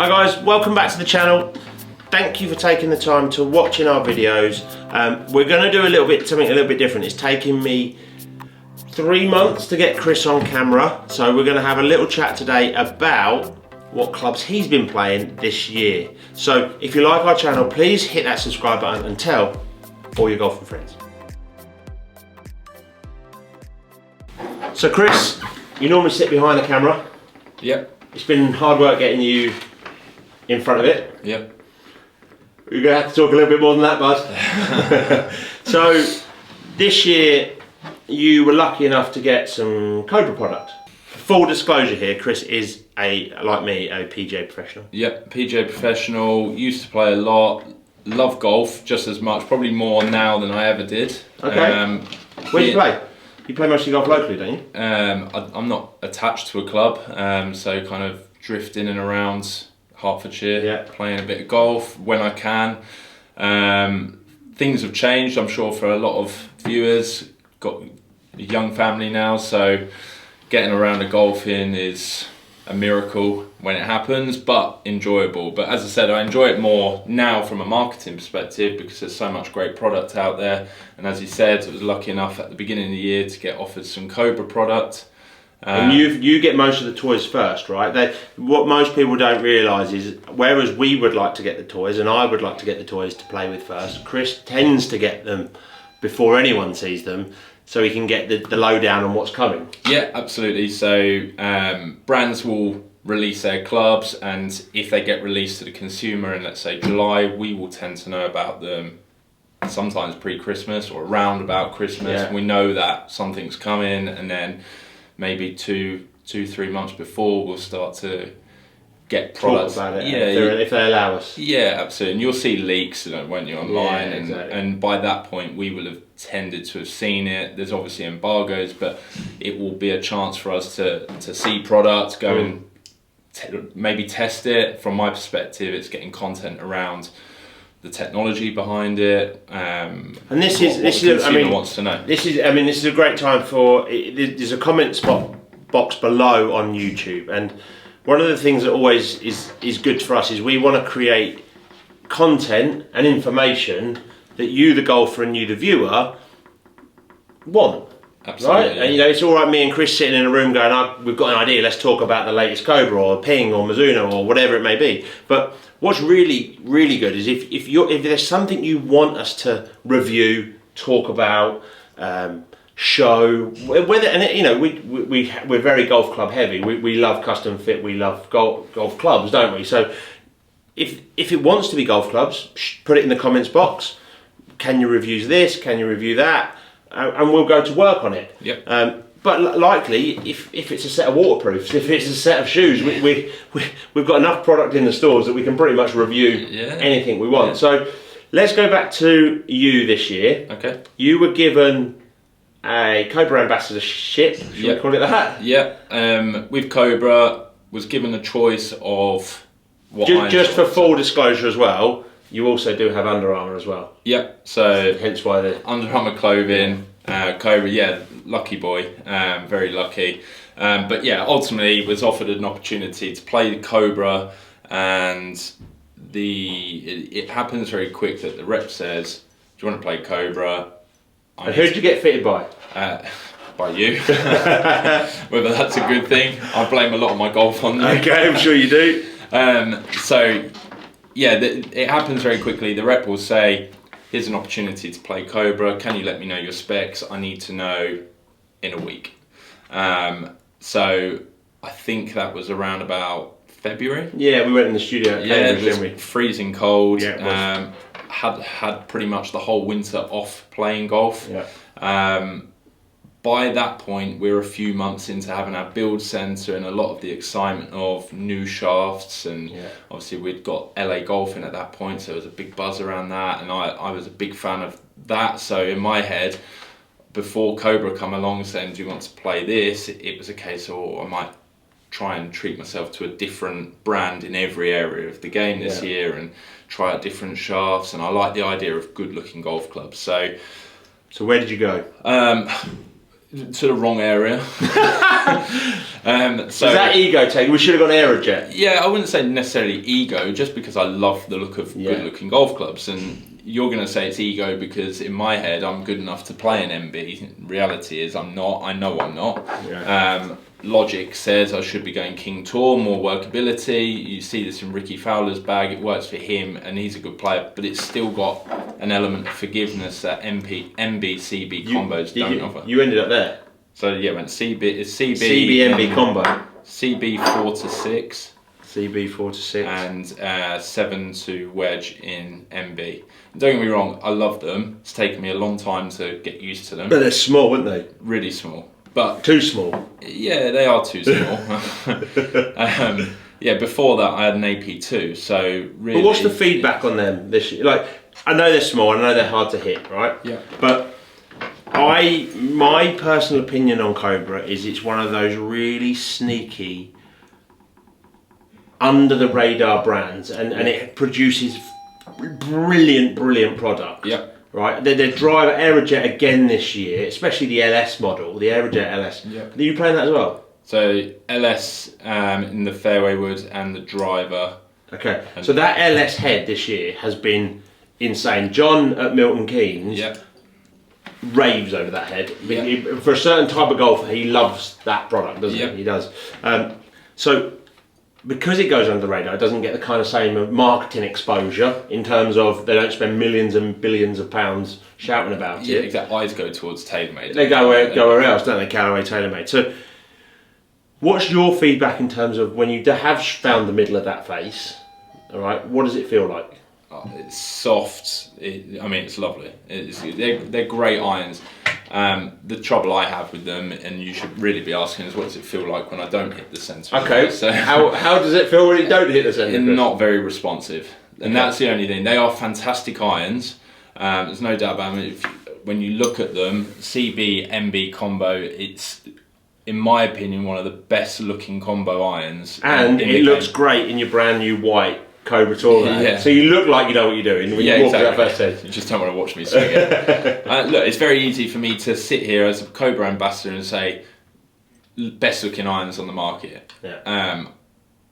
Hi guys, welcome back to the channel. Thank you for taking the time to watching our videos. We're going to do something a little bit different. It's taken me 3 months to get Chris on camera, so we're going to have a little chat today about what clubs he's been playing this year. So if you like our channel, please hit that subscribe button and tell all your golfing friends. So Chris, you normally sit behind the camera. Yep. It's been hard work getting you in front of it. Yep. You're going to have to talk a little bit more than that, bud. So this year you were lucky enough to get some Cobra product. Full disclosure here, Chris is like me, a PGA professional. Yep, PGA professional, used to play a lot, love golf just as much, probably more now than I ever did. Okay. Where do you play? You play mostly golf locally, don't you? I'm not attached to a club, so kind of drift in and around Hertfordshire, playing a bit of golf when I can. Things have changed, I'm sure, for a lot of viewers. Got a young family now, so getting around to golfing is a miracle when it happens, but enjoyable. But as I said, I enjoy it more now from a marketing perspective because there's so much great product out there. And as you said, I was lucky enough at the beginning of the year to get offered some Cobra product. And you get most of the toys first, right? What most people don't realise is, whereas we would like to get the toys, and I would like to get the toys to play with first, Chris tends to get them before anyone sees them, so he can get the lowdown on what's coming. Yeah, absolutely. So brands will release their clubs, and if they get released to the consumer in, let's say, July, we will tend to know about them sometimes pre-Christmas or around about Christmas. Yeah. We know that something's coming, and then maybe 2-3 months before we'll start to get products. Talk about it, yeah, if they allow us. Yeah, absolutely. And you'll see leaks, won't you, online? Yeah, exactly. And by that point we will have tended to have seen it. There's obviously embargoes, but it will be a chance for us to see product, go and maybe test it. From my perspective, it's getting content around the technology behind it, and this is I mean, wants to know. This is a great time for. There's a comment box below on YouTube, and one of the things that always is good for us is we want to create content and information that you, the golfer, and you, the viewer, want. Absolutely. Right? And it's all right, me and Chris sitting in a room going, we've got an idea, let's talk about the latest Cobra or Ping or Mizuno or whatever it may be. But what's really, really good is if there's something you want us to review, talk about, show, whether, and we're very golf club heavy. We love custom fit, we love golf clubs, don't we? So if it wants to be golf clubs, put it in the comments box. Can you review this? Can you review that? And we'll go to work on it. Yep. But likely, if it's a set of waterproofs, if it's a set of shoes, we've got enough product in the stores that we can pretty much review anything we want. Yeah. So let's go back to you this year. Okay. You were given a Cobra ambassadorship, should we call it that? Yeah. With Cobra, was given a choice of what just for full disclosure as well, you also do have Under Armour as well. Yeah, so hence why the Under Armour clothing, Cobra, lucky boy, very lucky. But yeah, ultimately was offered an opportunity to play the Cobra, and it happens very quick that the rep says, "Do you want to play Cobra?" And who did you get fitted by? By you. Whether that's a good thing, I blame a lot of my golf on you. Okay, I'm sure you do. So. Yeah, it happens very quickly. The rep will say, here's an opportunity to play Cobra. Can you let me know your specs? I need to know in a week. So I think that was around about February. Yeah, we went in the studio at Cambridge, didn't we? Freezing cold. Yeah, it was. Had pretty much the whole winter off playing golf. Yeah. By that point, we're a few months into having our build centre and a lot of the excitement of new shafts, and obviously we'd got LA golfing at that point, so there was a big buzz around that, and I was a big fan of that. So in my head, before Cobra come along saying, do you want to play this, it was a case of, I might try and treat myself to a different brand in every area of the game this year and try out different shafts, and I like the idea of good looking golf clubs. So where did you go? To the wrong area. So is that ego take? We should have gone Aerojet. Yeah, I wouldn't say necessarily ego, just because I love the look of good-looking golf clubs, and you're going to say it's ego because in my head I'm good enough to play an MB. Reality is I'm not. I know I'm not. Yeah. Logic says I should be going King Tour, more workability. You see this in Ricky Fowler's bag. It works for him, and he's a good player. But it's still got an element of forgiveness that MB, CB combos don't offer. You ended up there. So yeah, went CB. It's CB. MB combo. CB 4 to 6. CB 4 to 6. And 7 to wedge in MB. Don't get me wrong, I love them. It's taken me a long time to get used to them. But they're small, aren't they? Really small. But too small. Yeah, they are too small. Yeah, before that I had an AP2, so really. But what's the feedback on them this year? Like, I know they're small, I know they're hard to hit, right? Yeah. But my personal opinion on Cobra is it's one of those really sneaky, under the radar brands, and it produces brilliant product. Yeah. Right, their driver Aerojet again this year, especially the LS model, the Aerojet LS. Yeah. Are you playing that as well? So LS in the fairway wood and the driver. Okay, so that LS head this year has been insane. John at Milton Keynes raves over that head. Yeah. For a certain type of golfer, he loves that product, doesn't he? He does. So because it goes under the radar, it doesn't get the kind of same marketing exposure in terms of they don't spend millions and billions of pounds shouting about it. Yeah, exactly. Eyes go towards TaylorMade. They go where else, don't they? Callaway, TaylorMade. So, what's your feedback in terms of when you have found the middle of that face? All right, what does it feel like? Oh, it's soft. It's lovely. They're great irons. The trouble I have with them, and you should really be asking, is what does it feel like when I don't hit the centre? Okay, so how does it feel when you don't hit the centre? Not very responsive, and that's the only thing. They are fantastic irons. There's no doubt about it. When you look at them, CB MB combo, it's in my opinion one of the best looking combo irons. And it looks great in your brand new white Cobra Tour. Yeah. So you look like you know what you're doing when you walk that first head. You just don't want to watch me swing it. Look, it's very easy for me to sit here as a Cobra ambassador and say best looking irons on the market. Yeah.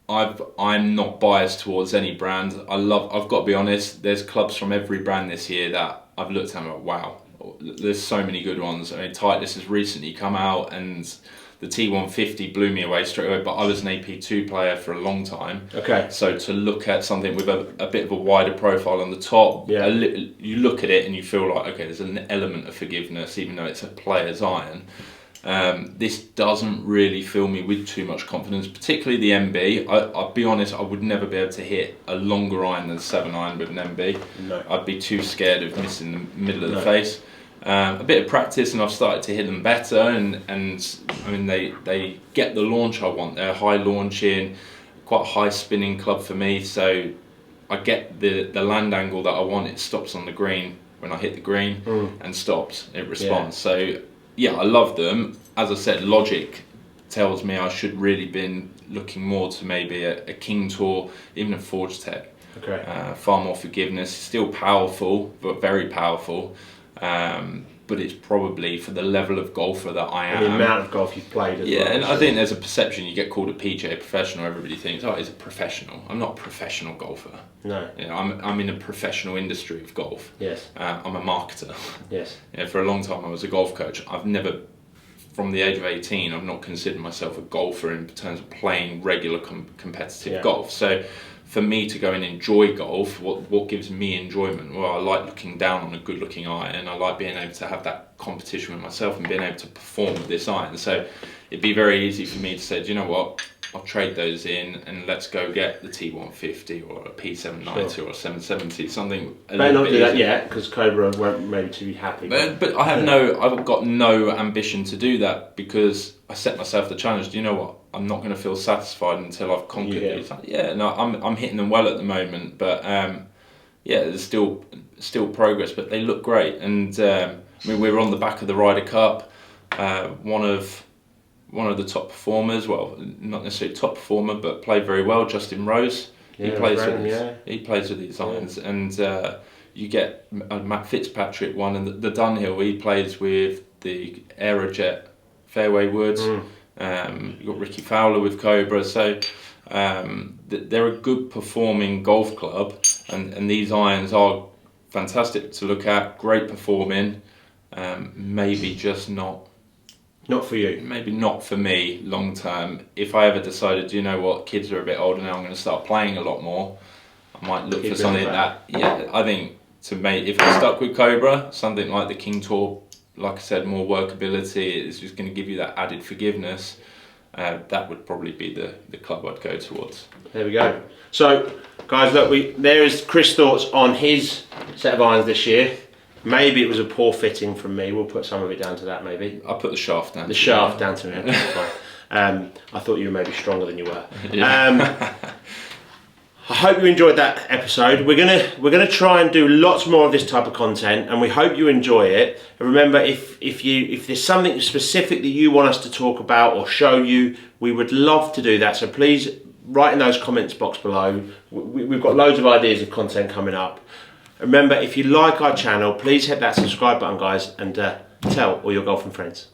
I'm not biased towards any brand. I've got to be honest, there's clubs from every brand this year that I've looked at and I'm like, wow, there's so many good ones. I mean, Titleist has recently come out and the T150 blew me away straight away, but I was an AP2 player for a long time. Okay. So to look at something with a bit of a wider profile on the top, you look at it and you feel like, okay, there's an element of forgiveness, even though it's a player's iron. This doesn't really fill me with too much confidence, particularly the MB. I'll be honest, I would never be able to hit a longer iron than 7-iron with an MB. No. I'd be too scared of missing the middle of the face. A bit of practice and I've started to hit them better, and I mean they get the launch I want. They're high launching, quite a high spinning club for me, so I get the land angle that I want. It stops on the green when I hit the green and stops. It responds. So yeah, I love them. As I said, logic tells me I should really been looking more to maybe a King Tour, even a Forge Tech. Okay. Far more forgiveness. Still powerful, but very powerful. But it's probably for the level of golfer that I am. And the amount of golf you've played as well. Yeah, and I think there's a perception, you get called a PGA professional, everybody thinks, oh, he's a professional. I'm not a professional golfer. No. You know, I'm in a professional industry of golf. Yes. I'm a marketer. Yes. Yeah, for a long time I was a golf coach. I've never, from the age of 18, I've not considered myself a golfer in terms of playing regular competitive golf. So for me to go and enjoy golf, what gives me enjoyment? Well, I like looking down on a good looking iron. I like being able to have that competition with myself and being able to perform with this iron. So it'd be very easy for me to say, do you know what, I'll trade those in and let's go get the T150 or a P790 or a 770, something a little not bit do that yet, because Cobra won't maybe to be happy. But I've got no ambition to do that, because I set myself the challenge. Do you know what? I'm not going to feel satisfied until I've conquered these. Yeah, no, I'm hitting them well at the moment, but there's still progress. But they look great, and I mean, we were on the back of the Ryder Cup. One of the top performers, well, not necessarily top performer, but played very well. Justin Rose, he plays with these irons, and you get Matt Fitzpatrick one, and the Dunhill, he plays with the Aerojet fairway wood. You've got Ricky Fowler with Cobra, so they're a good performing golf club, and these irons are fantastic to look at, great performing. Maybe just not for you. Maybe not for me long term. If I ever decided, you know what, kids are a bit older now, I'm going to start playing a lot more, I might look for something that, I think if I stuck with Cobra, something like the King Tour, like I said, more workability, it's just going to give you that added forgiveness. That would probably be the club I'd go towards. There we go. So, guys, look, there is Chris' thoughts on his set of irons this year. Maybe it was a poor fitting from me. We'll put some of it down to that, maybe. I'll put the shaft down. The shaft down to me. I thought you were maybe stronger than you were. I hope you enjoyed that episode. We're gonna try and do lots more of this type of content, and we hope you enjoy it. And remember, if there's something specific that you want us to talk about or show you, we would love to do that. So please write in those comments box below. We've got loads of ideas of content coming up. Remember, if you like our channel, please hit that subscribe button, guys, and tell all your golfing friends.